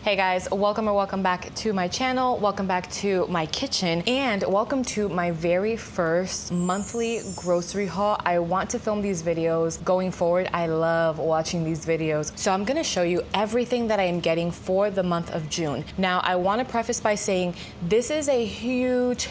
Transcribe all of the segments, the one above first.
Hey guys, welcome or welcome back to my channel, welcome back to my kitchen, and welcome to my very first monthly grocery haul. I want to film these videos going forward. I love watching these videos. So I'm gonna show you everything that I am getting for the month of June. Now, I wanna preface by saying this is a huge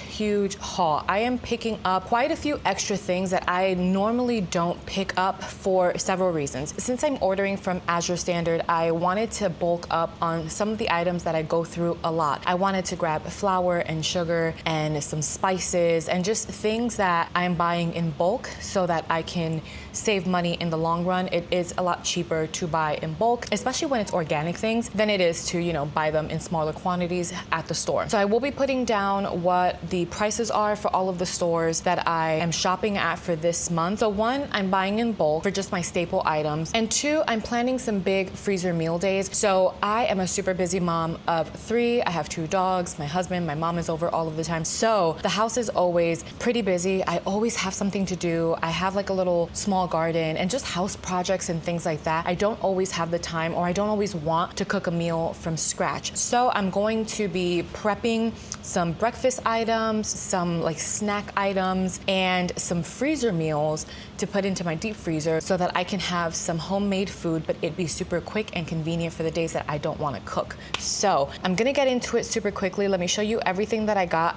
haul. I am picking up quite a few extra things that I normally don't pick up for several reasons. Since I'm ordering from Azure Standard, I wanted to bulk up on some of the items that I go through a lot. I wanted to grab flour and sugar and some spices and just things that I'm buying in bulk so that I can save money in the long run. It is a lot cheaper to buy in bulk, especially when it's organic things, than it is to, buy them in smaller quantities at the store. So I will be putting down what the prices are for all of the stores that I am shopping at for this month. So one, I'm buying in bulk for just my staple items. And two, I'm planning some big freezer meal days. So I am a super busy mom of 3. I have 2 dogs, my husband, my mom is over all of the time. So the house is always pretty busy. I always have something to do. I have like a little small garden and just house projects and things like that. I don't always have the time, or I don't always want to cook a meal from scratch. So I'm going to be prepping some breakfast items, some like snack items, and some freezer meals to put into my deep freezer so that I can have some homemade food, but it'd be super quick and convenient for the days that I don't want to cook. So I'm gonna get into it super quickly. Let me show you everything that I got.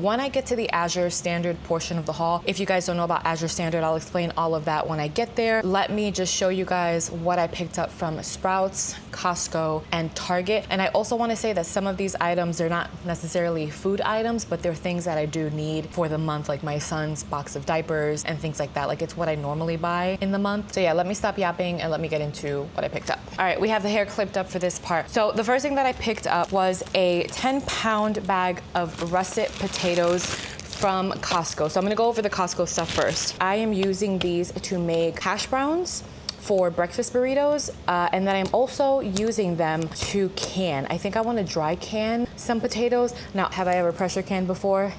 When I get to the Azure Standard portion of the haul, if you guys don't know about Azure Standard, I'll explain all of that when I get there. Let me just show you guys what I picked up from Sprouts, Costco, and Target. And I also want to say that some of these items, they're not necessarily food items, but they're things that I do need for the month, like my son's box of diapers and things like that. Like, it's what I normally buy in the month. So yeah, let me stop yapping and let me get into what I picked up. All right, we have the hair clipped up for this part. So the first thing that I picked up was a 10-pound bag of russet potatoes from Costco. So I'm gonna go over the Costco stuff first. I am using these to make hash browns for breakfast burritos, and then I'm also using them to can. I think I want to dry can some potatoes. Now, have I ever pressure canned before?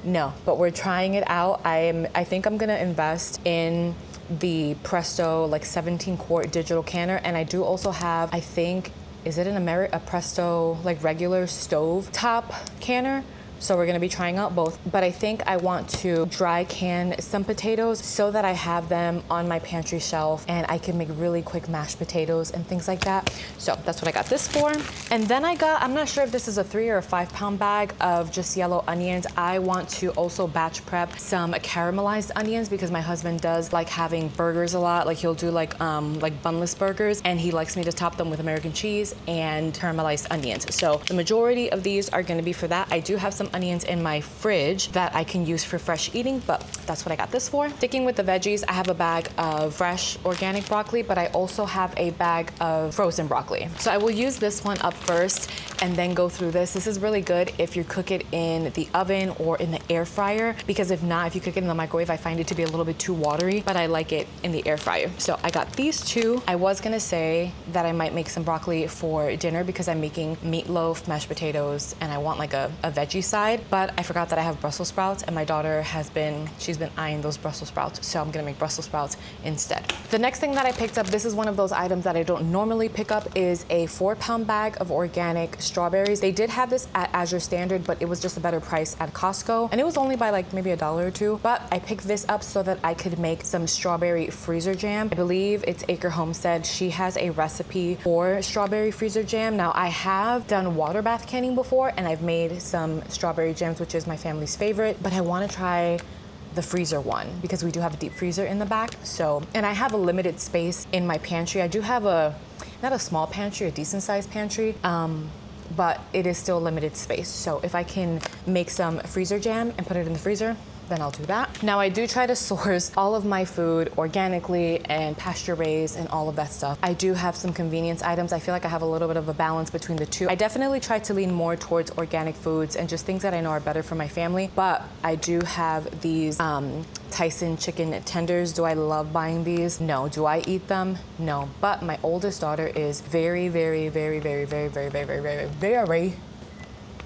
No, but we're trying it out. I think I'm gonna invest in the Presto like 17-quart digital canner, and I do also have, I think, is it a Presto like regular stove top canner? So we're gonna be trying out both, but I think I want to dry can some potatoes so that I have them on my pantry shelf and I can make really quick mashed potatoes and things like that. So that's what I got this for. And then I got, I'm not sure if this is a 3 or a 5-pound bag of just yellow onions. I want to also batch prep some caramelized onions because my husband does like having burgers a lot. Like, he'll do like bunless burgers, and he likes me to top them with American cheese and caramelized onions. So the majority of these are gonna be for that. I do have some onions in my fridge that I can use for fresh eating, but that's what I got this for. Sticking with the veggies, I have a bag of fresh organic broccoli, but I also have a bag of frozen broccoli. So I will use this one up first and then go through this. This is really good if you cook it in the oven or in the air fryer, because if not, if you cook it in the microwave, I find it to be a little bit too watery, but I like it in the air fryer. So I got these two. I was gonna say that I might make some broccoli for dinner because I'm making meatloaf, mashed potatoes, and I want like a veggie side. But I forgot that I have Brussels sprouts, and my daughter she's been eyeing those Brussels sprouts, so I'm gonna make Brussels sprouts instead. The next thing that I picked up, this is one of those items that I don't normally pick up, is a 4-pound bag of organic strawberries. They did have this at Azure Standard, but it was just a better price at Costco, and it was only by like maybe $1 or $2, but I picked this up so that I could make some strawberry freezer jam. I believe it's Acre Homestead. She has a recipe for strawberry freezer jam. Now, I have done water bath canning before, and I've made some strawberry jams, which is my family's favorite, but I want to try the freezer one because we do have a deep freezer in the back. So, and I have a limited space in my pantry. I do have not a small pantry, a decent sized pantry, but it is still limited space. So if I can make some freezer jam and put it in the freezer, then I'll do that. Now, I do try to source all of my food organically and pasture raised and all of that stuff. I do have some convenience items. I feel like I have a little bit of a balance between the two. I definitely try to lean more towards organic foods and just things that I know are better for my family, but I do have these Tyson chicken tenders. Do I love buying these? No. Do I eat them? No. But my oldest daughter is very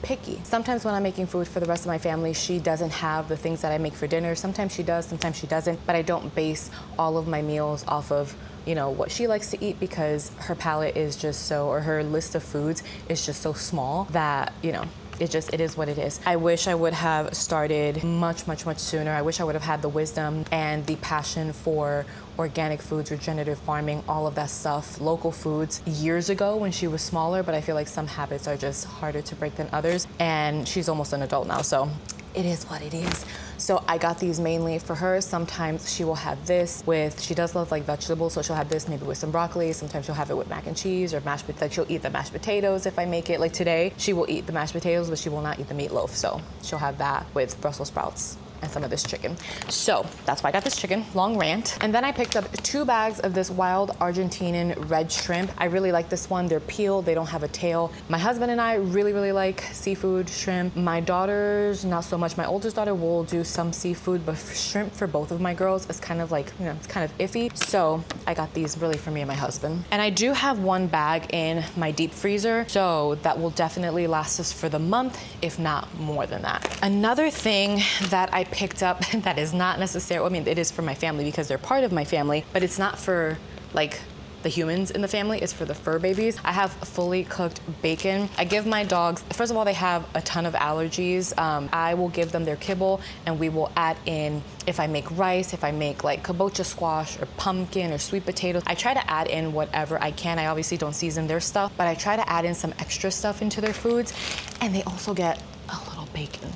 picky. Sometimes when I'm making food for the rest of my family, she doesn't have the things that I make for dinner. Sometimes she does, sometimes she doesn't, but I don't base all of my meals off of you know, what she likes to eat, because her palate is just so, or her list of foods is just so small that, you know, it is what it is. I wish I would have started much sooner. I wish I would have had the wisdom and the passion for organic foods, regenerative farming, all of that stuff, local foods years ago when she was smaller, but I feel like some habits are just harder to break than others. And she's almost an adult now, so it is what it is. So I got these mainly for her. Sometimes she will have this with, she does love like vegetables, so she'll have this maybe with some broccoli. Sometimes she'll have it with mac and cheese or mashed potatoes. Like she'll eat the mashed potatoes if I make it. Like today, she will eat the mashed potatoes, but she will not eat the meatloaf. So she'll have that with Brussels sprouts and some of this chicken. So that's why I got this chicken, long rant. And then I picked up 2 bags of this wild Argentinian red shrimp. I really like this one. They're peeled, they don't have a tail. My husband and I really like seafood, shrimp. My daughters, not so much. My oldest daughter will do some seafood, but shrimp for both of my girls is kind of like, you know, it's kind of iffy. So I got these really for me and my husband. And I do have 1 bag in my deep freezer, so that will definitely last us for the month, if not more than that. Another thing that I picked up that is not necessary, I mean, it is for my family because they're part of my family, but it's not for like the humans in the family, it's for the fur babies. I have fully cooked bacon. I give my dogs, first of all, they have a ton of allergies. I will give them their kibble, and we will add in, if I make rice, if I make like kabocha squash or pumpkin or sweet potatoes, I try to add in whatever I can. I obviously don't season their stuff, but I try to add in some extra stuff into their foods, and they also get a little bacon.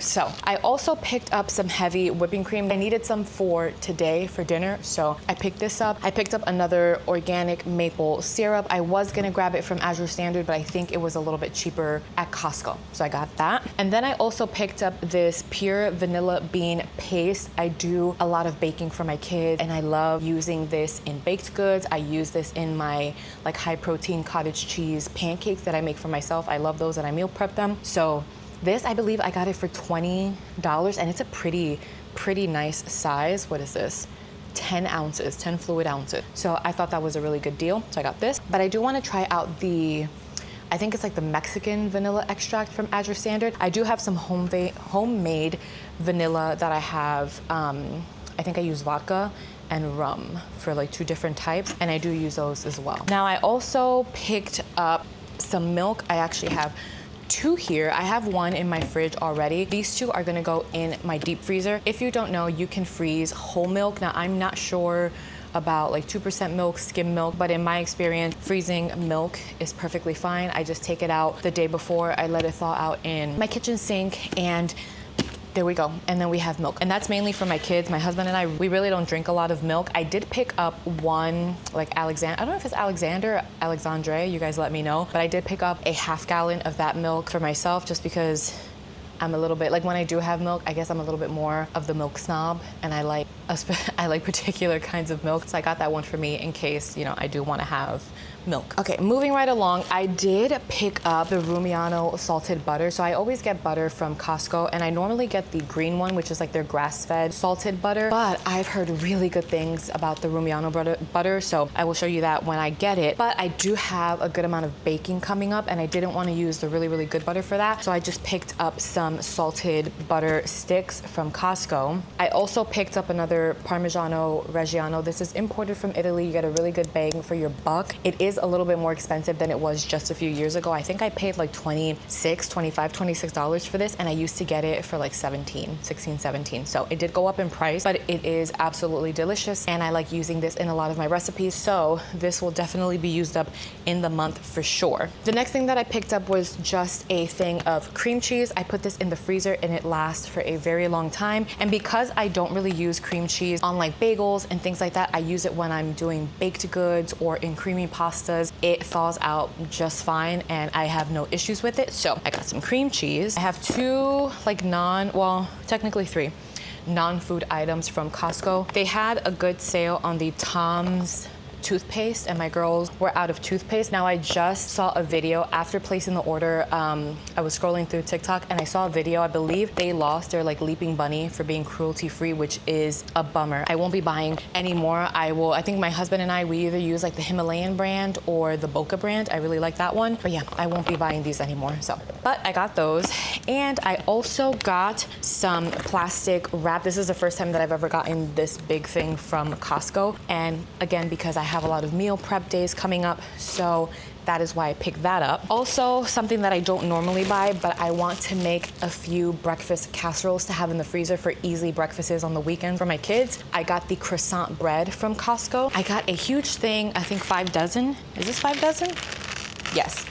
So I also picked up some heavy whipping cream. I needed some for today for dinner, so I picked this up. I picked up another organic maple syrup. I was gonna grab it from Azure Standard, but I think it was a little bit cheaper at Costco, so I got that. And then I also picked up this pure vanilla bean paste. I do a lot of baking for my kids, and I love using this in baked goods. I use this in my like high protein cottage cheese pancakes that I make for myself. I love those and I meal prep them. So this, I believe I got it for $20, and it's a pretty nice size. What is this? 10 ounces, 10 fluid ounces. So I thought that was a really good deal, so I got this. But I do want to try out the, I think it's like the Mexican vanilla extract from Azure Standard. I do have some homemade vanilla that I have, I think I use vodka and rum for like 2 different types, and I do use those as well. Now I also picked up some milk. I actually have 2 here. I have 1 in my fridge already. These 2 are gonna go in my deep freezer. If you don't know, you can freeze whole milk. Now, I'm not sure about like 2% milk, skim milk, but in my experience, freezing milk is perfectly fine. I just take it out the day before. I let it thaw out in my kitchen sink, and there we go. And then we have milk. And that's mainly for my kids. My husband and I, we really don't drink a lot of milk. I did pick up 1, like Alexander, I don't know if it's Alexander, Alexandre, you guys let me know. But I did pick up a half gallon of that milk for myself, just because I'm a little bit, like when I do have milk, I guess I'm a little bit more of the milk snob, and I like particular kinds of milk. So I got that one for me in case, you know, I do want to have milk. Okay, moving right along, I did pick up the Rumiano salted butter. So I always get butter from Costco, and I normally get the green one, which is like their grass-fed salted butter, but I've heard really good things about the Rumiano butter, so I will show you that when I get it. But I do have a good amount of baking coming up, and I didn't want to use the really good butter for that, so I just picked up some salted butter sticks from Costco. I also picked up another Parmigiano Reggiano. This is imported from Italy. You get a really good bang for your buck. It is a little bit more expensive than it was just a few years ago. I think I paid like $26 for this, and I used to get it for like 16, 17. So it did go up in price, but it is absolutely delicious, and I like using this in a lot of my recipes. So this will definitely be used up in the month for sure. The next thing that I picked up was just a thing of cream cheese. I put this in the freezer, and it lasts for a very long time. And because I don't really use cream cheese on like bagels and things like that, I use it when I'm doing baked goods or in creamy pastas. It thaws out just fine, and I have no issues with it. So I got some cream cheese. I have 2 like technically 3 non-food items from Costco. They had a good sale on the Tom's toothpaste, and my girls were out of toothpaste. Now I just saw a video after placing the order. I was scrolling through TikTok and I saw a video. I believe they lost their like leaping bunny for being cruelty free, which is a bummer. I won't be buying any more. I think my husband and I, we either use like the Himalayan brand or the Boca brand. I really like that one. But yeah, I won't be buying these anymore. So, but I got those. And I also got some plastic wrap. This is the first time that I've ever gotten this big thing from Costco. And again, because I have a lot of meal prep days coming up, so that is why I picked that up. Also, something that I don't normally buy, but I want to make a few breakfast casseroles to have in the freezer for easy breakfasts on the weekend for my kids. I got the croissant bread from Costco. I got a huge thing, I think 5 dozen. Is this 5 dozen? Yes.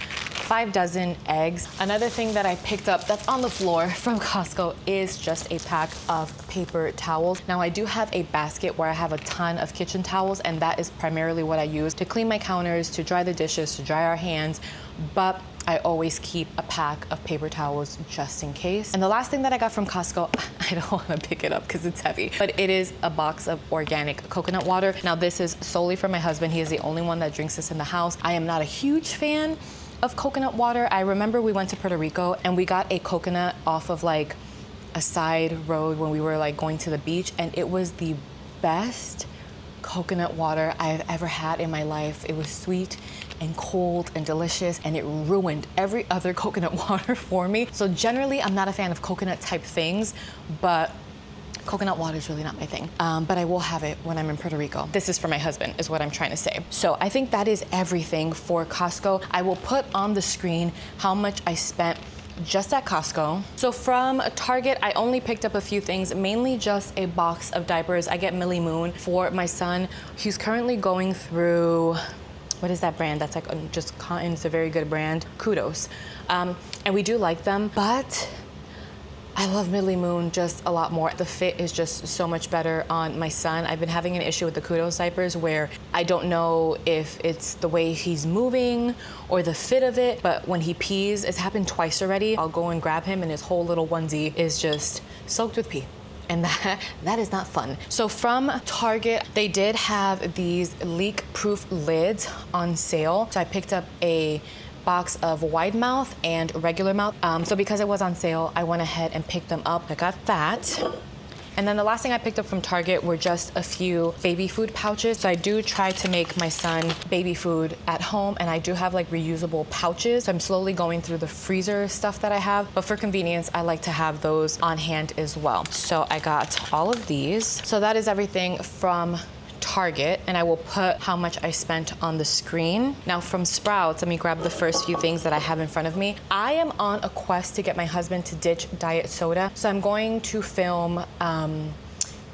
5 dozen eggs. Another thing that I picked up that's on the floor from Costco is just a pack of paper towels. Now I do have a basket where I have a ton of kitchen towels, and that is primarily what I use to clean my counters, to dry the dishes, to dry our hands, but I always keep a pack of paper towels just in case. And the last thing that I got from Costco, I don't want to pick it up because it's heavy, but it is a box of organic coconut water. Now this is solely for my husband. He is the only one that drinks this in the house. I am not a huge fan of coconut water. I remember we went to Puerto Rico and we got a coconut off of like a side road when we were like going to the beach, and it was the best coconut water I've ever had in my life. It was sweet and cold and delicious, and it ruined every other coconut water for me. So generally I'm not a fan of coconut type things, but coconut water is really not my thing, but I will have it when I'm in Puerto Rico. This is for my husband, is what I'm trying to say. So I think that is everything for Costco. I will put on the screen how much I spent just at Costco. So from Target, I only picked up a few things, mainly just a box of diapers. I get Millie Moon for my son. He's currently going through, what is that brand? That's like just cotton. It's a very good brand. Kudos. And we do like them, but I love Millie Moon just a lot more. The fit is just so much better on my son. I've been having an issue with the Kudos diapers where I don't know if it's the way he's moving or the fit of it, but when he pees, it's happened twice already. I'll go and grab him and his whole little onesie is just soaked with pee. And that is not fun. So from Target, they did have these leak-proof lids on sale. So I picked up a box of wide mouth and regular mouth. So because it was on sale, I went ahead and picked them up. I got that. And then the last thing I picked up from Target were just a few baby food pouches. So I do try to make my son baby food at home, and I do have like reusable pouches. So I'm slowly going through the freezer stuff that I have, but for convenience, I like to have those on hand as well. So I got all of these. So that is everything from Target, and I will put how much I spent on the screen. Now from Sprouts, let me grab the first few things that I have in front of me. I am on a quest to get my husband to ditch diet soda. So I'm going to film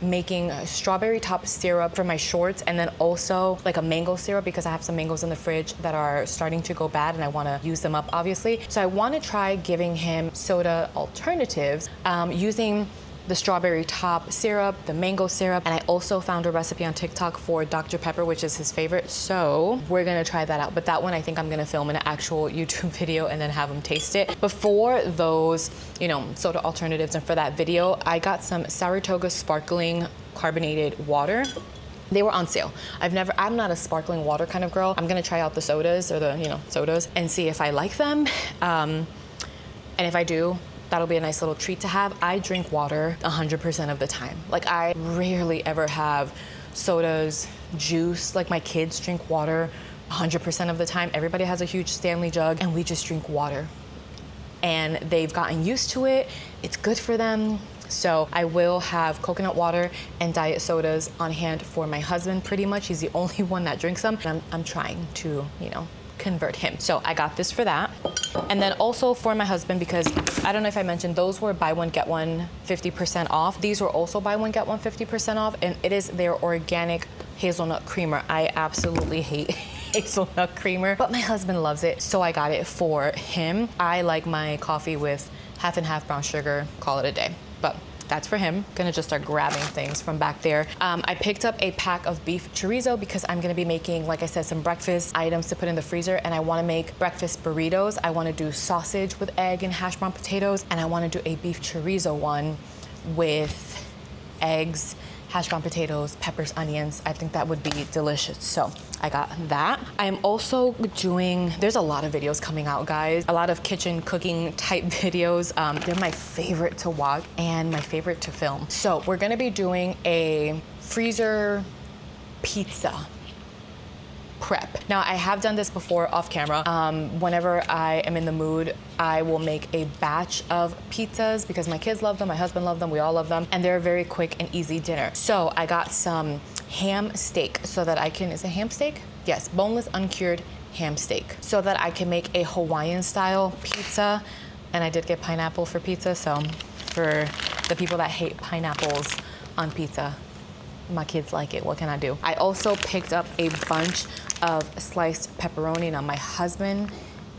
making a strawberry top syrup for my shorts, and then also like a mango syrup because I have some mangoes in the fridge that are starting to go bad and I want to use them up obviously. So I want to try giving him soda alternatives using the strawberry top syrup, the mango syrup, and I also found a recipe on TikTok for Dr. Pepper, which is his favorite. So we're gonna try that out. But that one I think I'm gonna film an actual YouTube video and then have him taste it. Before those, you know, soda alternatives and for that video, I got some Saratoga sparkling carbonated water. They were on sale. I'm not a sparkling water kind of girl. I'm gonna try out the sodas or the, you know, sodas and see if I like them. And if I do, that'll be a nice little treat to have. I drink water 100% of the time. Like I rarely ever have sodas, juice. Like my kids drink water 100% of the time. Everybody has a huge Stanley jug and we just drink water. And they've gotten used to it. It's good for them. So I will have coconut water and diet sodas on hand for my husband pretty much. He's the only one that drinks them. And I'm trying to, you know, convert him. So I got this for that. And then also for my husband, because I don't know if I mentioned, those were buy one, get one 50% off. These were also buy one, get one 50% off. And it is their organic hazelnut creamer. I absolutely hate hazelnut creamer, but my husband loves it. So I got it for him. I like my coffee with half and half brown sugar, call it a day. But that's for him. Gonna just start grabbing things from back there. I picked up a pack of beef chorizo because I'm gonna be making, like I said, some breakfast items to put in the freezer, and I wanna make breakfast burritos. I wanna do sausage with egg and hash brown potatoes, and I wanna do a beef chorizo one with eggs hash brown potatoes, peppers, onions. I think that would be delicious. So I got that. I'm also doing, there's a lot of videos coming out, guys. A lot of kitchen cooking type videos. They're my favorite to watch and my favorite to film. So we're gonna be doing a freezer pizza prep. Now, I have done this before off camera. Whenever I am in the mood, I will make a batch of pizzas because my kids love them, my husband loves them, we all love them, and they're a very quick and easy dinner. So I got some ham steak so that I can, is it ham steak? Yes, boneless, uncured ham steak, so that I can make a Hawaiian style pizza. And I did get pineapple for pizza, so for the people that hate pineapples on pizza, my kids like it, what can I do? I also picked up a bunch of sliced pepperoni. Now my husband,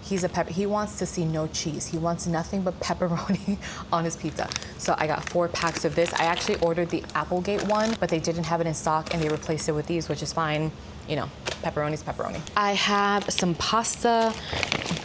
he wants to see no cheese. He wants nothing but pepperoni on his pizza. So I got 4 packs of this. I actually ordered the Applegate one, but they didn't have it in stock and they replaced it with these, which is fine. You know, pepperoni's pepperoni. I have some pasta,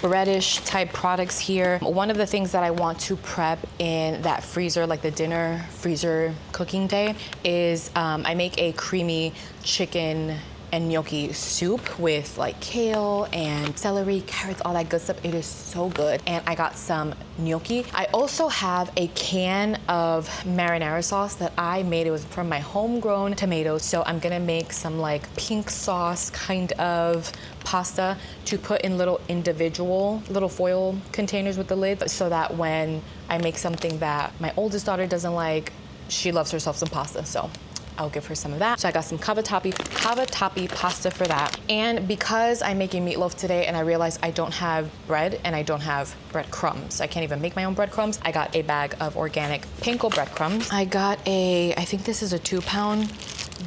breadish type products here. One of the things that I want to prep in that freezer, like the dinner freezer cooking day, is I make a creamy chicken and gnocchi soup with like kale and celery, carrots, all that good stuff. It is so good. And I got some gnocchi. I also have a can of marinara sauce that I made. It was from my homegrown tomatoes. So I'm gonna make some like pink sauce kind of pasta to put in little individual little foil containers with the lid, so that when I make something that my oldest daughter doesn't like, she loves herself some pasta. So I'll give her some of that. So I got some cavatappi pasta for that. And because I'm making meatloaf today and I realized I don't have bread and I don't have breadcrumbs, I can't even make my own breadcrumbs, I got a bag of organic panko breadcrumbs. I got I think this is a 2-pound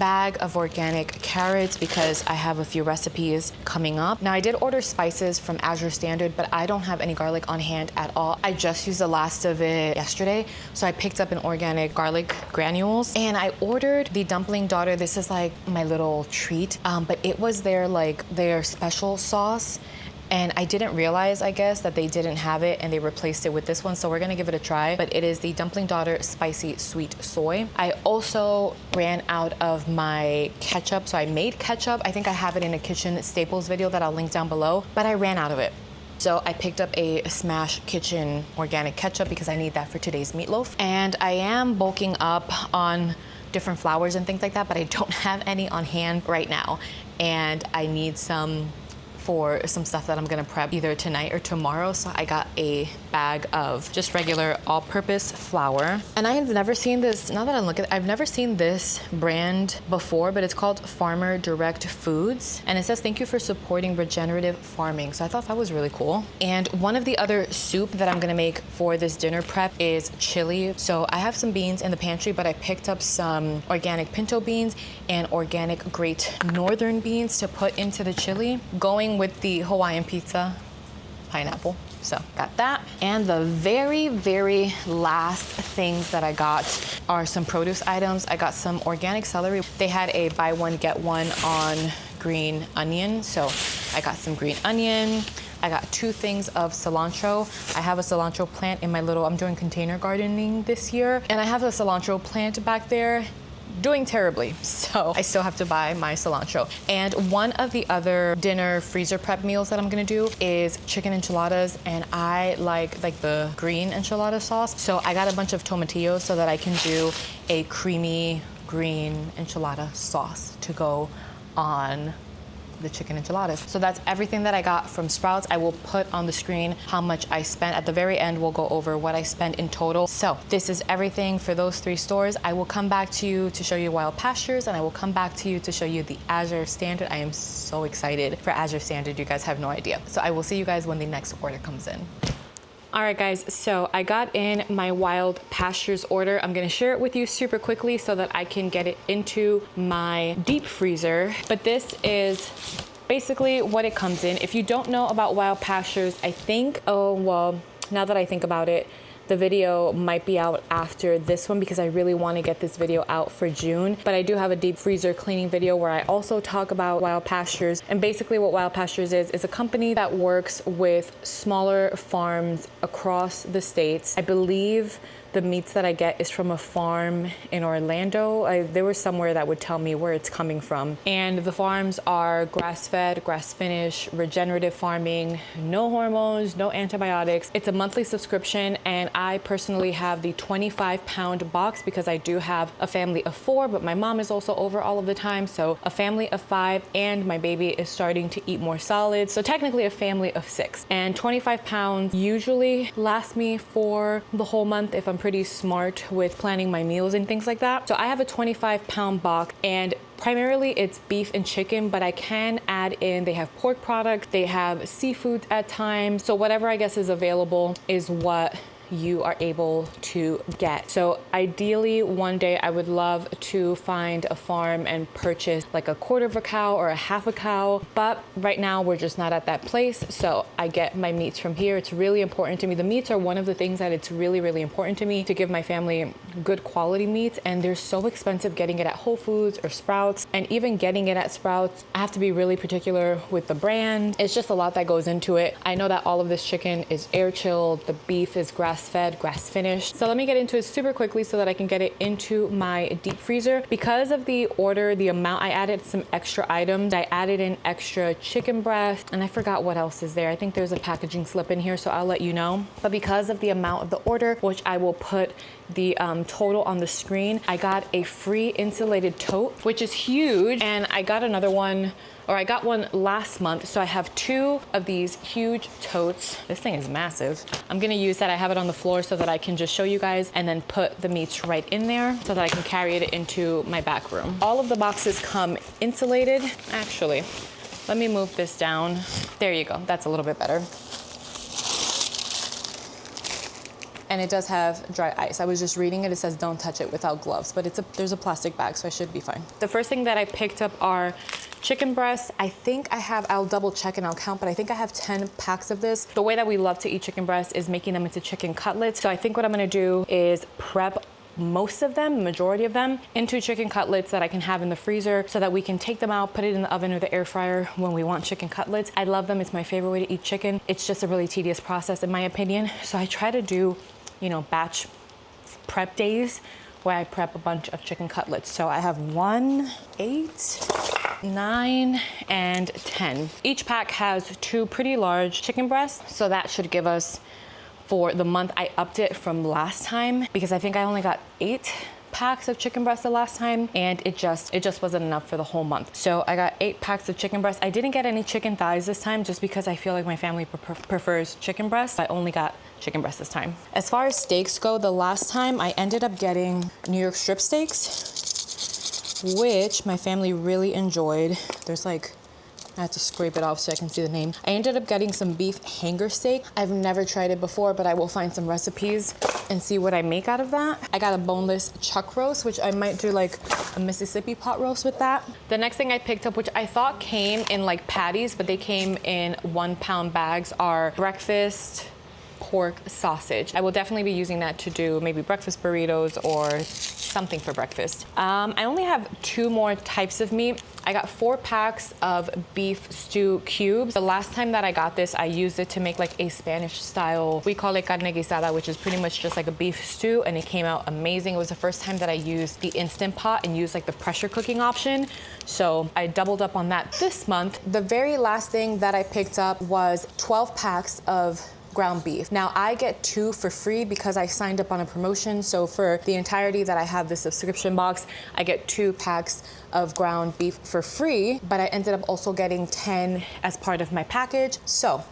bag of organic carrots because I have a few recipes coming up. Now I did order spices from Azure Standard, but I don't have any garlic on hand at all. I just used the last of it yesterday. So I picked up an organic garlic granules and I ordered the dumpling daughter. This is like my little treat, but it was their special sauce. And I didn't realize, I guess, that they didn't have it and they replaced it with this one. So we're gonna give it a try, but it is the Dumpling Daughter Spicy Sweet Soy. I also ran out of my ketchup. So I made ketchup. I think I have it in a kitchen staples video that I'll link down below, but I ran out of it. So I picked up a Smash Kitchen organic ketchup because I need that for today's meatloaf. And I am bulking up on different flours and things like that, but I don't have any on hand right now. And I need some for some stuff that I'm gonna prep either tonight or tomorrow. So I got a bag of just regular all-purpose flour. And I have never seen this, now that I look at it, I've never seen this brand before, but it's called Farmer Direct Foods. And it says, thank you for supporting regenerative farming. So I thought that was really cool. And one of the other soup that I'm gonna make for this dinner prep is chili. So I have some beans in the pantry, but I picked up some organic pinto beans and organic Great Northern beans to put into the chili, going with the Hawaiian pizza pineapple. So got that. And the very, very last things that I got are some produce items. I got some organic celery. They had a buy one, get one on green onion. So I got some green onion. I got 2 things of cilantro. I have a cilantro plant in my I'm doing container gardening this year. And I have a cilantro plant back there doing terribly, so I still have to buy my cilantro. And one of the other dinner freezer prep meals that I'm gonna do is chicken enchiladas, and I like the green enchilada sauce. So I got a bunch of tomatillos so that I can do a creamy green enchilada sauce to go on the chicken enchiladas. So that's everything that I got from Sprouts. I will put on the screen how much I spent. At the very end, we'll go over what I spent in total. So this is everything for those 3 stores. I will come back to you to show you Wild Pastures, and I will come back to you to show you the Azure Standard. I am so excited for Azure Standard. You guys have no idea. So I will see you guys when the next order comes in. All right, guys, so I got in my Wild Pastures order. I'm gonna share it with you super quickly so that I can get it into my deep freezer. But this is basically what it comes in. If you don't know about Wild Pastures, I think, oh, well, now that I think about it, the video might be out after this one because I really want to get this video out for June. But I do have a deep freezer cleaning video where I also talk about Wild Pastures. And basically what Wild Pastures is a company that works with smaller farms across the states. I believe the meats that I get is from a farm in Orlando. There was somewhere that would tell me where it's coming from. And the farms are grass-fed, grass-finished, regenerative farming, no hormones, no antibiotics. It's a monthly subscription, and I personally have the 25-pound box because I do have a family of 4, but my mom is also over all of the time. So a family of 5, and my baby is starting to eat more solids. So technically a family of 6. And 25 pounds usually lasts me for the whole month if I'm pretty smart with planning my meals and things like that. So I have a 25-pound box, and primarily it's beef and chicken, but I can add in, they have pork products, they have seafood at times. So whatever I guess is available is what you are able to get. So ideally one day I would love to find a farm and purchase like a quarter of a cow or a half a cow, but right now we're just not at that place. So I get my meats from here. It's really important to me. The meats are one of the things that it's really, really important to me to give my family good quality meats, and they're so expensive getting it at Whole Foods or Sprouts, and even getting it at Sprouts, I have to be really particular with the brand. It's just a lot that goes into it. I know that all of this chicken is air chilled, the beef is grass-fed, grass-finished. So let me get into it super quickly so that I can get it into my deep freezer. Because of the order, the amount, I added some extra items. I added in extra chicken breast, and I forgot what else is there. I think there's a packaging slip in here, so I'll let you know. But because of the amount of the order, which I will put the total on the screen, I got a free insulated tote, which is huge, and I got another one, or I got one last month. So I have 2 of these huge totes. This thing is massive. I'm gonna use that. I have it on the floor so that I can just show you guys and then put the meats right in there so that I can carry it into my back room. All of the boxes come insulated. Actually, let me move this down. There you go, that's a little bit better. And it does have dry ice. I was just reading it, it says don't touch it without gloves, but there's a plastic bag, so I should be fine. The first thing that I picked up are chicken breasts. I think I have, I'll double check and I'll count, but I think I have 10 packs of this. The way that we love to eat chicken breasts is making them into chicken cutlets. So I think what I'm gonna do is prep most of them, the majority of them, into chicken cutlets that I can have in the freezer so that we can take them out, put it in the oven or the air fryer when we want chicken cutlets. I love them, it's my favorite way to eat chicken. It's just a really tedious process in my opinion. So I try to do, you know, batch prep days where I prep a bunch of chicken cutlets. So I have 1, 8, 9, and 10. Each pack has 2 pretty large chicken breasts. So that should give us, for the month, I upped it from last time because I think I only got 8 packs of chicken breast the last time, and it just wasn't enough for the whole month. So I got 8 packs of chicken breast. I didn't get any chicken thighs this time just because I feel like my family prefers chicken breast. I only got chicken breast this time. As far as steaks go, the last time I ended up getting New York strip steaks, which my family really enjoyed. There's like, I had to scrape it off so I can see the name. I ended up getting some beef hanger steak. I've never tried it before, but I will find some recipes and see what I make out of that. I got a boneless chuck roast, which I might do like a Mississippi pot roast with that. The next thing I picked up, which I thought came in like patties, but they came in 1-pound bags, are breakfast pork sausage. I will definitely be using that to do maybe breakfast burritos or something for breakfast. I only have 2 more types of meat. I got 4 packs of beef stew cubes. The last time that I got this, I used it to make like a Spanish style, we call it carne guisada, which is pretty much just like a beef stew, and it came out amazing. It was the first time that I used the Instant Pot and used like the pressure cooking option. So I doubled up on that this month. The very last thing that I picked up was 12 packs of ground beef. Now I get 2 for free because I signed up on a promotion. So for the entirety that I have the subscription box, I get 2 packs of ground beef for free, but I ended up also getting 10 as part of my package. So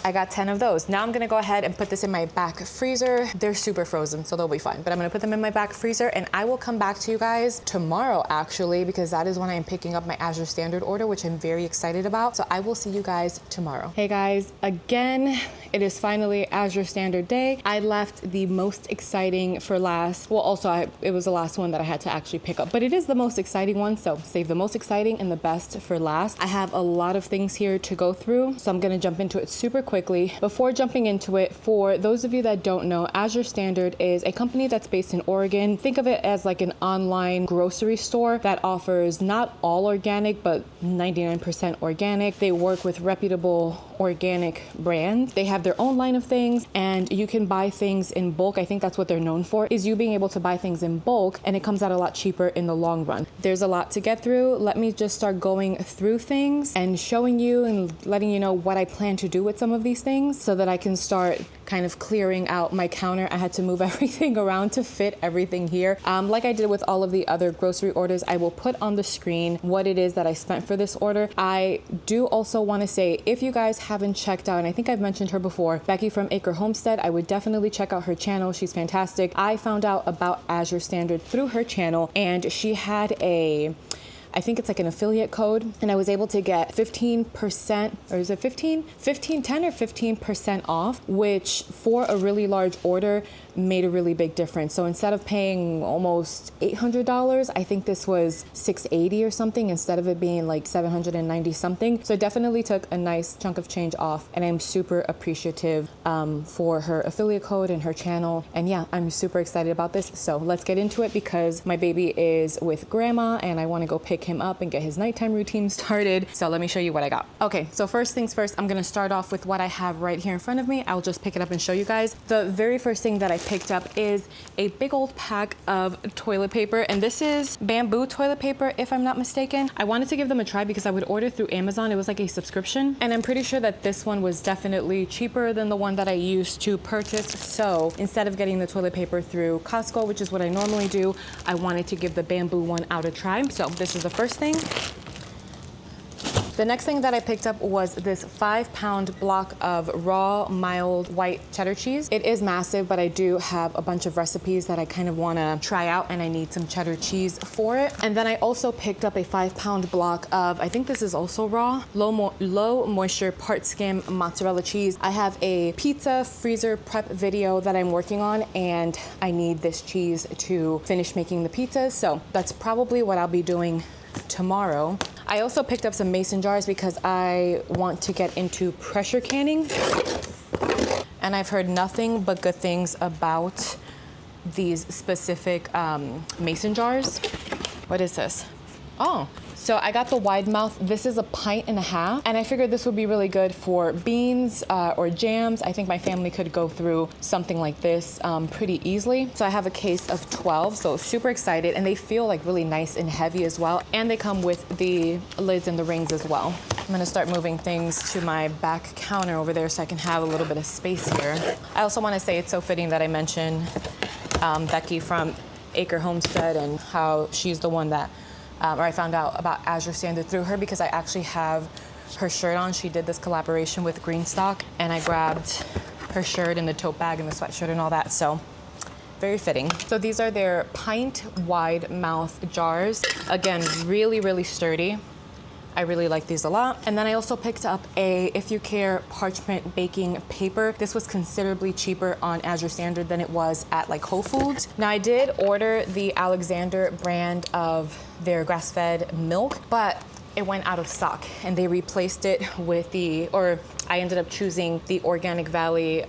I got 10 of those. Now I'm gonna go ahead and put this in my back freezer. They're super frozen, so they'll be fine. But I'm gonna put them in my back freezer, and I will come back to you guys tomorrow, actually, because that is when I am picking up my Azure Standard order, which I'm very excited about. So I will see you guys tomorrow. Hey guys, again, it is finally Azure Standard day. I left the most exciting for last. Well, also it was the last one that I had to actually pick up, but it is the most exciting one. So save the most exciting and the best for last. I have a lot of things here to go through, so I'm gonna jump into it super quickly. Before jumping into it, for those of you that don't know, Azure Standard is a company that's based in Oregon. Think of it as like an online grocery store that offers not all organic, but 99% organic. They work with reputable organic brand. They have their own line of things, and you can buy things in bulk. I think that's what they're known for, is you being able to buy things in bulk, and it comes out a lot cheaper in the long run. There's a lot to get through. Let me just start going through things and showing you and letting you know what I plan to do with some of these things so that I can start kind of clearing out my counter. I had to move everything around to fit everything here. Like I did with all of the other grocery orders, I will put on the screen what it is that I spent for this order. I do also want to say, if you guys haven't checked out, and I think I've mentioned her before, Becky from Acre Homestead, I would definitely check out her channel. She's fantastic. I found out about Azure Standard through her channel, and she had I think it's like an affiliate code, and I was able to get 15%, or is it 10 or 15% off, which for a really large order made a really big difference. So instead of paying almost $800, I think this was $680 or something, instead of it being like $790 something. So it definitely took a nice chunk of change off, and I'm super appreciative for her affiliate code and her channel. And yeah, I'm super excited about this. So let's get into it, because my baby is with grandma and I want to go pick him up and get his nighttime routine started. So let me show you what I got. Okay, so first things first, I'm gonna start off with what I have right here in front of me. I'll just pick it up and show you guys. The very first thing that I picked up is a big old pack of toilet paper, and this is bamboo toilet paper, if I'm not mistaken. I wanted to give them a try because I would order through Amazon. It was like a subscription, and I'm pretty sure that this one was definitely cheaper than the one that I used to purchase. So instead of getting the toilet paper through Costco, which is what I normally do, I wanted to give the bamboo one out a try. So this is the first thing. The next thing that I picked up was this 5-pound block of raw, mild white cheddar cheese. It is massive, but I do have a bunch of recipes that I kind of want to try out, and I need some cheddar cheese for it. And then I also picked up a 5-pound block of, I think this is also raw, low moisture part skim mozzarella cheese. I have a pizza freezer prep video that I'm working on, and I need this cheese to finish making the pizza. So that's probably what I'll be doing tomorrow. I also picked up some mason jars because I want to get into pressure canning, and I've heard nothing but good things about these specific mason jars. What is this? Oh, so I got the wide mouth. This is a 1.5 pints, and I figured this would be really good for beans or jams. I think my family could go through something like this pretty easily. So I have a case of 12, so super excited, and they feel like really nice and heavy as well. And they come with the lids and the rings as well. I'm gonna start moving things to my back counter over there so I can have a little bit of space here. I also wanna say it's so fitting that I mention Becky from Acre Homestead and how she's the one that or I found out about Azure Standard through her, because I actually have her shirt on. She did this collaboration with Greenstock, and I grabbed her shirt and the tote bag and the sweatshirt and all that, so very fitting. So these are their pint wide mouth jars. Again, really, really sturdy. I really like these a lot. And then I also picked up a If You Care parchment baking paper. This was considerably cheaper on Azure Standard than it was at like Whole Foods. Now I did order the Alexander brand of their grass-fed milk, but it went out of stock, and they replaced it with I ended up choosing the Organic Valley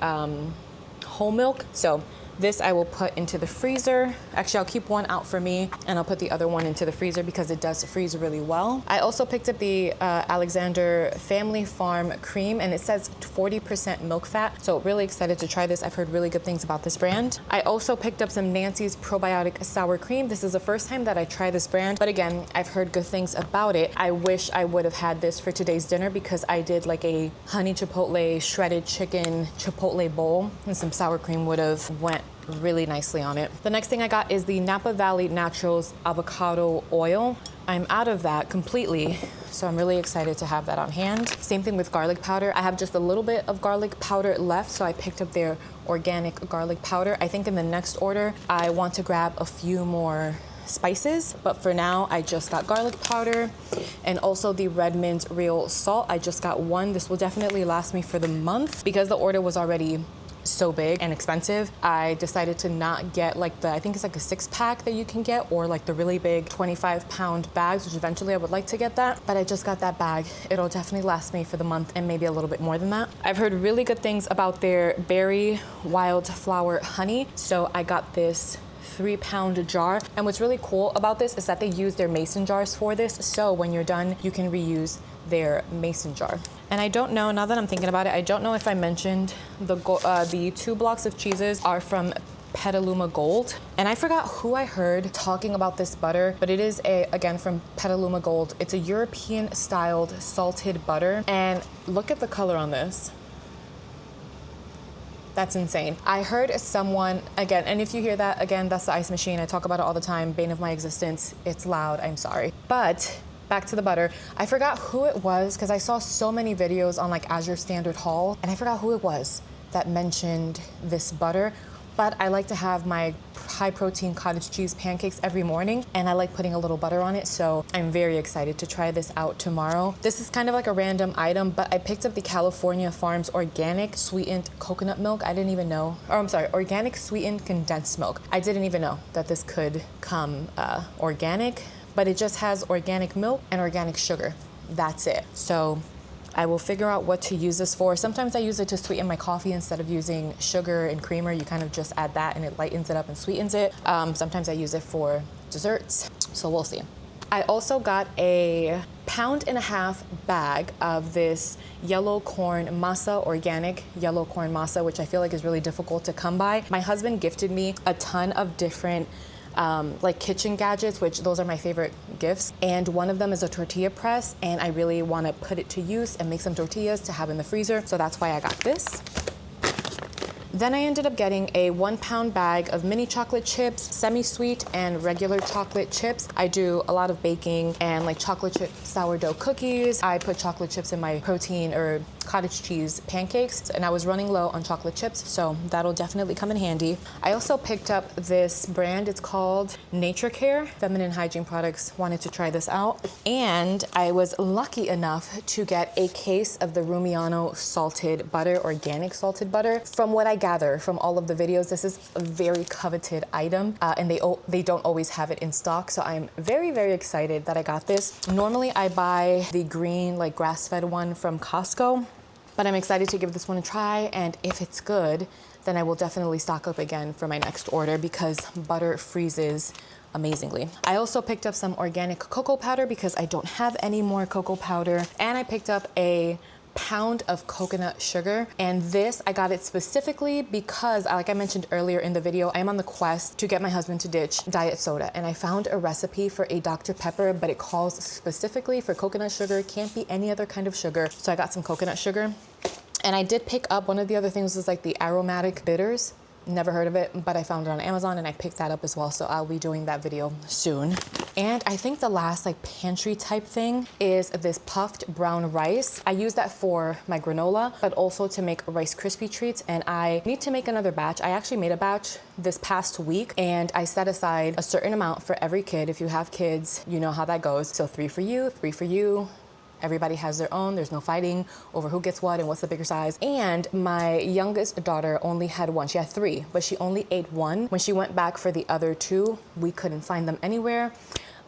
whole milk. So this I will put into the freezer. Actually, I'll keep one out for me, and I'll put the other one into the freezer because it does freeze really well. I also picked up the Alexander Family Farm cream, and it says 40% milk fat. So really excited to try this. I've heard really good things about this brand. I also picked up some Nancy's probiotic sour cream. This is the first time that I try this brand, but again, I've heard good things about it. I wish I would have had this for today's dinner, because I did like a honey chipotle shredded chicken chipotle bowl, and some sour cream would have went really nicely on it. The next thing I got is the Napa Valley Naturals avocado oil. I'm out of that completely, so I'm really excited to have that on hand. Same thing with garlic powder. I have just a little bit of garlic powder left, so I picked up their organic garlic powder. I think in the next order, I want to grab a few more spices, but for now, I just got garlic powder, and also the Redmond's Real Salt. I just got one. This will definitely last me for the month. Because the order was already so big and expensive, I decided to not get like I think it's like a 6-pack that you can get, or like the really big 25-pound bags, which eventually I would like to get that, but I just got that bag. It'll definitely last me for the month, and maybe a little bit more than that. I've heard really good things about their berry wildflower honey, so I got this 3-pound jar. And what's really cool about this is that they use their mason jars for this, so when you're done, you can reuse their mason jar. And I don't know, now that I'm thinking about it, I don't know if I mentioned the 2 blocks of cheeses are from Petaluma Gold. And I forgot who I heard talking about this butter, but it is again from Petaluma Gold. It's a European styled salted butter. And look at the color on this. That's insane. I heard someone, again, and if you hear that, again, that's the ice machine. I talk about it all the time, bane of my existence. It's loud, I'm sorry. But back to the butter. I forgot who it was because I saw so many videos on like Azure Standard haul, and I forgot who it was that mentioned this butter. But I like to have my high protein cottage cheese pancakes every morning, and I like putting a little butter on it, so I'm very excited to try this out tomorrow. This is kind of like a random item, but I picked up the California Farms organic sweetened coconut milk. I didn't even know, or I'm sorry, organic sweetened condensed milk. I didn't even know that this could come organic, but it just has organic milk and organic sugar. That's it. So I will figure out what to use this for. Sometimes I use it to sweeten my coffee instead of using sugar and creamer. You kind of just add that and it lightens it up and sweetens it. Sometimes I use it for desserts, so we'll see. I also got a 1.5-pound bag of this yellow corn masa, organic yellow corn masa, which I feel like is really difficult to come by. My husband gifted me a ton of different like kitchen gadgets, which those are my favorite gifts. And one of them is a tortilla press, and I really want to put it to use and make some tortillas to have in the freezer. So that's why I got this. Then I ended up getting a 1-pound bag of mini chocolate chips, semi-sweet and regular chocolate chips. I do a lot of baking and like chocolate chip sourdough cookies. I put chocolate chips in my protein or cottage cheese pancakes, and I was running low on chocolate chips, so that'll definitely come in handy. I also picked up this brand. It's called Nature Care Feminine Hygiene Products. Wanted to try this out. And I was lucky enough to get a case of the Rumiano salted butter, organic salted butter. From what I gather from all of the videos, this is a very coveted item, and they don't always have it in stock, so I'm very, very excited that I got this. Normally I buy the green, like grass-fed one from Costco, but I'm excited to give this one a try, and if it's good, then I will definitely stock up again for my next order because butter freezes amazingly. I also picked up some organic cocoa powder because I don't have any more cocoa powder, and I picked up a pound of coconut sugar. And this, I got it specifically because, like I mentioned earlier in the video, I am on the quest to get my husband to ditch diet soda. And I found a recipe for a Dr. Pepper, but it calls specifically for coconut sugar. Can't be any other kind of sugar. So I got some coconut sugar. And I did pick up, one of the other things was like the aromatic bitters. Never heard of it, but I found it on Amazon and I picked that up as well. So I'll be doing that video soon. And I think the last like pantry type thing is this puffed brown rice. I use that for my granola, but also to make Rice Krispie treats. And I need to make another batch. I actually made a batch this past week, and I set aside a certain amount for every kid. If you have kids, you know how that goes. So 3 for you, 3 for you. Everybody has their own. There's no fighting over who gets what and what's the bigger size. And my youngest daughter only had one. She had 3, but she only ate 1. When she went back for the other 2, we couldn't find them anywhere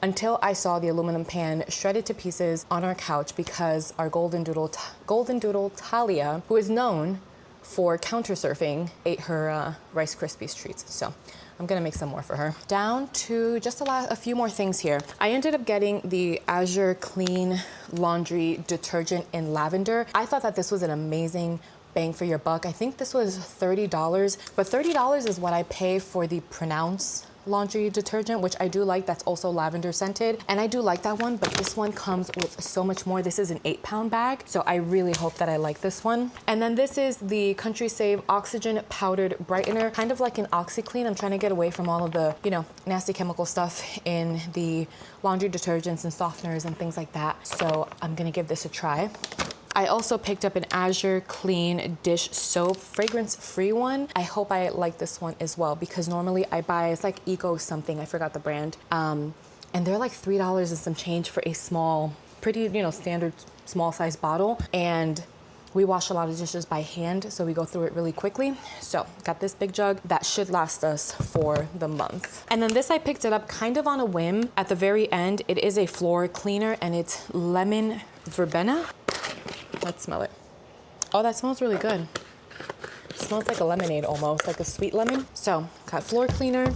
until I saw the aluminum pan shredded to pieces on our couch because our golden doodle Talia, who is known for counter surfing, ate her Rice Krispies treats. So I'm gonna make some more for her. Down to just a few more things here. I ended up getting the Azure Clean Laundry Detergent in lavender. I thought that this was an amazing bang for your buck. I think this was $30, but $30 is what I pay for the Pronounce laundry detergent, which I do like. That's also lavender scented, and I do like that one, but this one comes with so much more. This is an 8-pound bag, so I really hope that I like this one. And then this is the Country Save Oxygen Powdered Brightener, kind of like an OxyClean. I'm trying to get away from all of the, you know, nasty chemical stuff in the laundry detergents and softeners and things like that. So I'm gonna give this a try. I also picked up an Azure Clean Dish Soap, fragrance-free one. I hope I like this one as well because normally I buy, it's like Eco something, I forgot the brand. And they're like $3 and some change for a small, pretty, you know, standard small size bottle. And we wash a lot of dishes by hand, so we go through it really quickly. So got this big jug that should last us for the month. And then this, I picked it up kind of on a whim. At the very end, it is a floor cleaner and it's lemon verbena. Let's smell it. Oh, that smells really good. It smells like a lemonade almost, like a sweet lemon. So, got floor cleaner.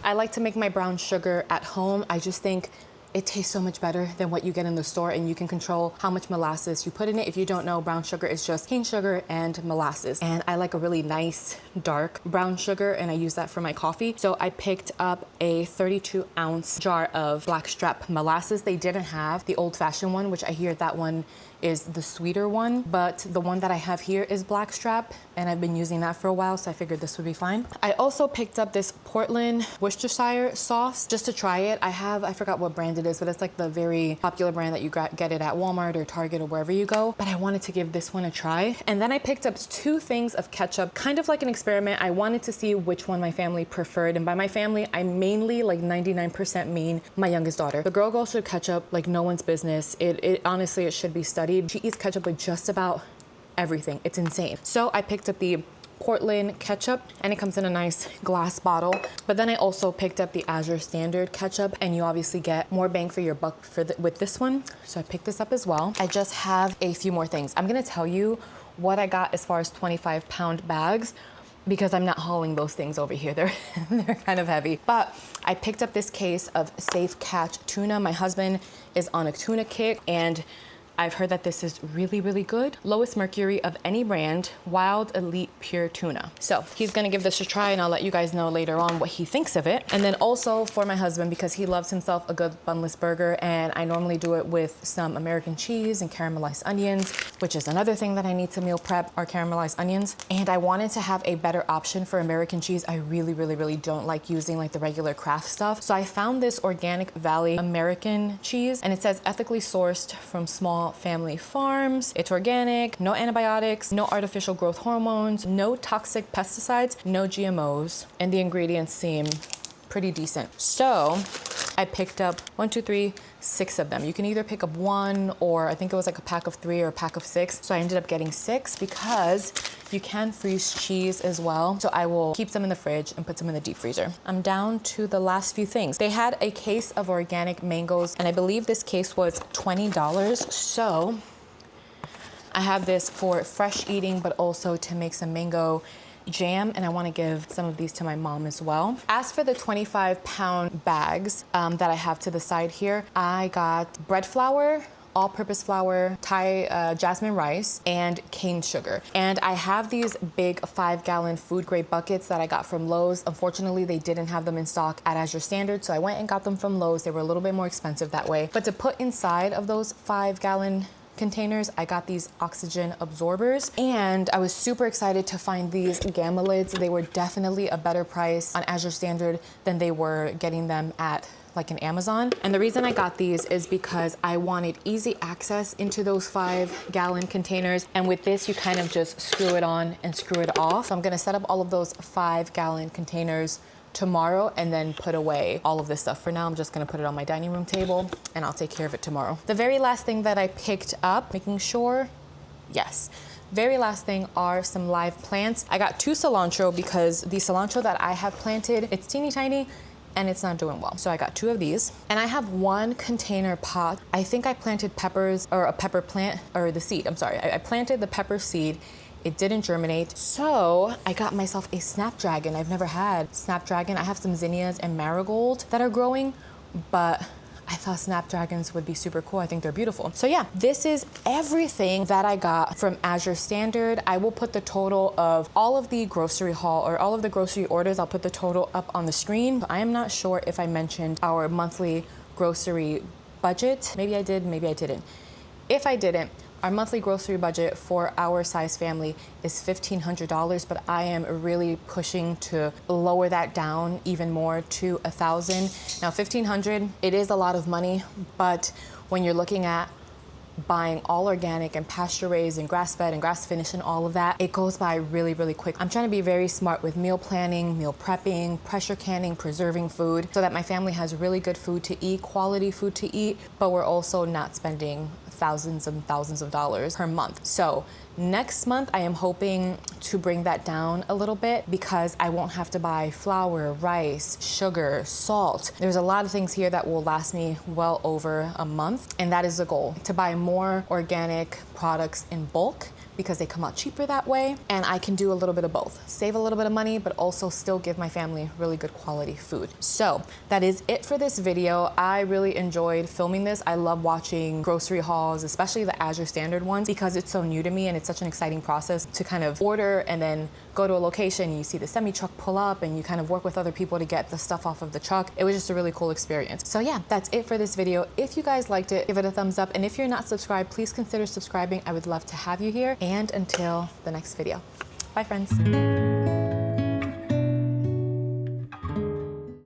I like to make my brown sugar at home. I just think it tastes so much better than what you get in the store, and you can control how much molasses you put in it. If you don't know, brown sugar is just cane sugar and molasses. And I like a really nice dark brown sugar, and I use that for my coffee. So I picked up a 32-ounce jar of blackstrap molasses. They didn't have the old-fashioned one, which I hear that one is the sweeter one, but the one that I have here is blackstrap, and I've been using that for a while, so I figured this would be fine. I also picked up this Portland Worcestershire sauce just to try it. I forgot what brand it is, but it's like the very popular brand that you get it at Walmart or Target or wherever you go, but I wanted to give this one a try. And then I picked up 2 things of ketchup, kind of like an experiment. I wanted to see which one my family preferred, and by my family, I mainly, like 99% mean my youngest daughter. The girl goes through ketchup like no one's business. It honestly, it should be studied. She eats ketchup with just about everything. It's insane. So I picked up the Portland ketchup, and it comes in a nice glass bottle. But then I also picked up the Azure Standard ketchup, and you obviously get more bang for your buck with this one. So I picked this up as well. I just have a few more things. I'm gonna tell you what I got as far as 25-pound bags, because I'm not hauling those things over here. They're kind of heavy. But I picked up this case of Safe Catch tuna. My husband is on a tuna kick, and I've heard that this is really, really good. Lowest mercury of any brand, wild elite pure tuna. So he's gonna give this a try, and I'll let you guys know later on what he thinks of it. And then also for my husband, because he loves himself a good bunless burger, and I normally do it with some American cheese and caramelized onions, which is another thing that I need to meal prep, are caramelized onions. And I wanted to have a better option for American cheese. I really, really, really don't like using like the regular Kraft stuff. So I found this Organic Valley American cheese, and it says ethically sourced from small family farms. It's organic, no antibiotics, no artificial growth hormones, no toxic pesticides, no GMOs, and the ingredients seem pretty decent. So I picked up 6 of them. You can either pick up 1, or I think it was like a pack of 3 or a pack of 6. So I ended up getting 6 because you can freeze cheese as well. So I will keep some in the fridge and put some in the deep freezer. I'm down to the last few things. They had a case of organic mangoes, and I believe this case was $20. So I have this for fresh eating, but also to make some mango jam, and I want to give some of these to my mom as well. As for the 25-pound bags that I have to the side here, I got bread flour, all-purpose flour, Thai jasmine rice, and cane sugar. And I have these big 5-gallon food-grade buckets that I got from Lowe's. Unfortunately, they didn't have them in stock at Azure Standard, so I went and got them from Lowe's. They were a little bit more expensive that way. But to put inside of those 5-gallon containers, I got these oxygen absorbers, and I was super excited to find these gamma lids. They were definitely a better price on Azure Standard than they were getting them at like an Amazon. And the reason I got these is because I wanted easy access into those 5-gallon containers. And with this, you kind of just screw it on and screw it off. So I'm gonna set up all of those 5-gallon containers tomorrow and then put away all of this stuff. For now, I'm just gonna put it on my dining room table, and I'll take care of it tomorrow. The very last thing that I picked up, making sure, yes, very last thing are some live plants. I got 2 cilantro because the cilantro that I have planted, it's teeny tiny and it's not doing well. So I got 2 of these, and I have 1 container pot. I think I planted peppers, or a pepper plant, or the seed, I'm sorry. I planted the pepper seed. It didn't germinate. So I got myself a snapdragon. I've never had snapdragon. I have some zinnias and marigold that are growing, but I thought snapdragons would be super cool. I think they're beautiful. So yeah, this is everything that I got from Azure Standard. I will put the total of all of the grocery haul, or all of the grocery orders, I'll put the total up on the screen. I am not sure if I mentioned our monthly grocery budget. Maybe I did, maybe I didn't. If I didn't, our monthly grocery budget for our size family is $1,500, but I am really pushing to lower that down even more to $1,000. Now, $1,500, it is a lot of money, but when you're looking at buying all organic and pasture raised and grass fed and grass finished and all of that, it goes by really, really quick. I'm trying to be very smart with meal planning, meal prepping, pressure canning, preserving food, so that my family has really good food to eat, quality food to eat, but we're also not spending thousands and thousands of dollars per month. So next month, I am hoping to bring that down a little bit, because I won't have to buy flour, rice, sugar, salt. There's a lot of things here that will last me well over a month, and that is the goal, to buy more organic products in bulk, because they come out cheaper that way. And I can do a little bit of both. Save a little bit of money, but also still give my family really good quality food. So that is it for this video. I really enjoyed filming this. I love watching grocery hauls, especially the Azure Standard ones, because it's so new to me and it's such an exciting process to kind of order and then go to a location, you see the semi truck pull up and you kind of work with other people to get the stuff off of the truck. It was just a really cool experience. So yeah, that's it for this video. If you guys liked it, give it a thumbs up. And if you're not subscribed, please consider subscribing. I would love to have you here. And until the next video. Bye, friends.